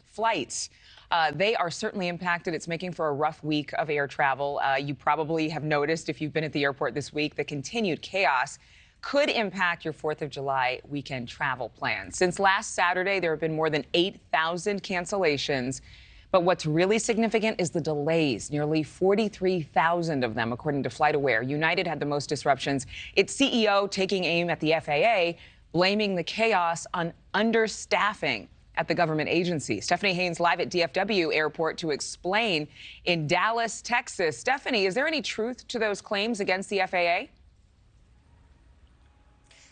Flights. They are certainly impacted. It's making for a rough week of air travel. You probably have noticed if you've been at the airport this week, the continued chaos could impact your 4th of July weekend travel plans. Since last Saturday, there have been more than 8,000 cancellations. But what's really significant is the delays, nearly 43,000 of them, according to FlightAware. United had the most disruptions. Its CEO taking aim at the FAA, blaming the chaos on understaffing at the government agency. Stephanie Haynes live at DFW Airport to explain in Dallas, Texas. Stephanie, is there any truth to those claims against the FAA?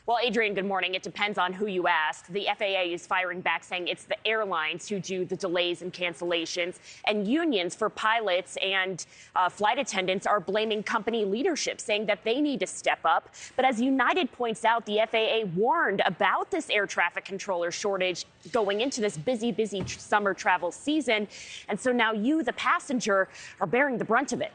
Well, Adrienne, good morning. It depends on who you ask. The FAA is firing back, saying it's the airlines who do the delays and cancellations, and unions for pilots and flight attendants are blaming company leadership, saying that they need to step up. But as United points out, the FAA warned about this air traffic controller shortage going into this busy summer travel season. And so now you, the passenger, are bearing the brunt of it.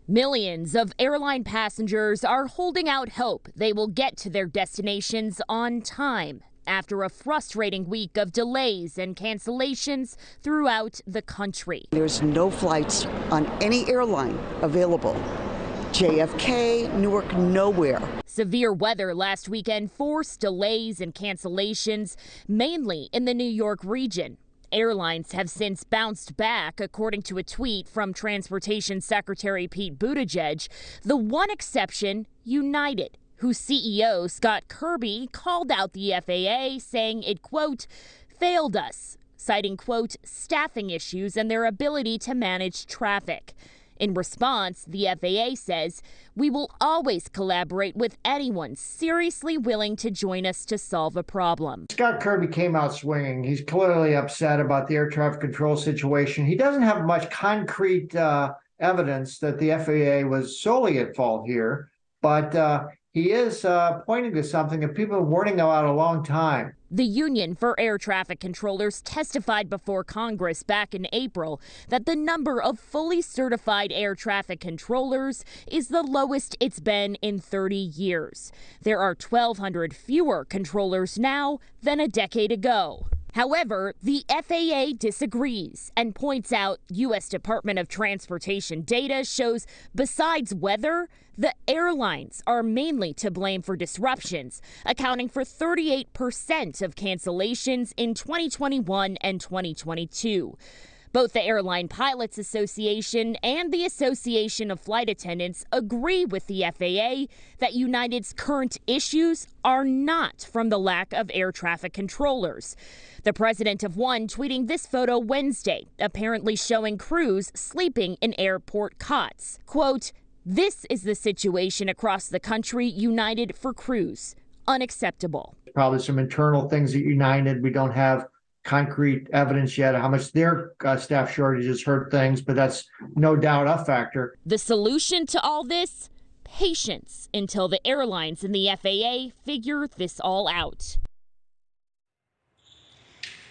Millions of airline passengers are holding out hope they will get to their destinations on time after a frustrating week of delays and cancellations throughout the country. There's no flights on any airline available. JFK, Newark, nowhere. Severe weather last weekend forced delays and cancellations, mainly in the New York region. Airlines have since bounced back, according to a tweet from Transportation Secretary Pete Buttigieg. The one exception, United, whose CEO Scott Kirby called out the FAA, saying it, quote, failed us, citing, quote, staffing issues and their ability to manage traffic. In response, the FAA says, we will always collaborate with anyone seriously willing to join us to solve a problem. Scott Kirby came out swinging. He's clearly upset about the air traffic control situation. He doesn't have much concrete evidence that the FAA was solely at fault here, but he is pointing to something that people have been warning about a long time. The Union for Air Traffic Controllers testified before Congress back in April that the number of fully certified air traffic controllers is the lowest it's been in 30 years. There are 1,200 fewer controllers now than a decade ago. However, the FAA disagrees and points out U.S. Department of Transportation data shows besides weather, the airlines are mainly to blame for disruptions, accounting for 38% of cancellations in 2021 and 2022. Both the Airline Pilots Association and the Association of Flight Attendants agree with the FAA that United's current issues are not from the lack of air traffic controllers. The president of one tweeting this photo Wednesday, apparently showing crews sleeping in airport cots. Quote, this is the situation across the country, United for crews. Unacceptable. Probably some internal things at United. We don't have concrete evidence yet of how much their staff shortages hurt things, but that's no doubt a factor. The solution to all this? Patience until the airlines and the FAA figure this all out.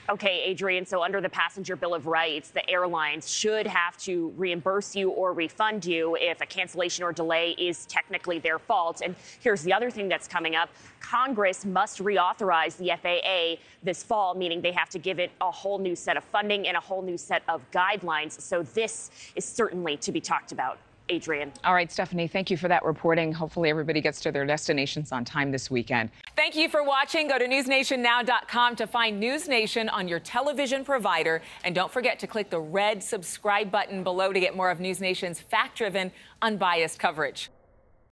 Okay, Adrienne, so under the Passenger Bill of Rights, the airlines should have to reimburse you or refund you if a cancellation or delay is technically their fault. And here's the other thing that's coming up. Congress must reauthorize the FAA this fall, meaning they have to give it a whole new set of funding and a whole new set of guidelines. So this is certainly to be talked about. Adrienne. All right, Stephanie, thank you for that reporting. Hopefully everybody gets to their destinations on time this weekend. Thank you for watching. Go to newsnationnow.com to find NewsNation on your television provider. And don't forget to click the red subscribe button below to get more of NewsNation's fact-driven, unbiased coverage.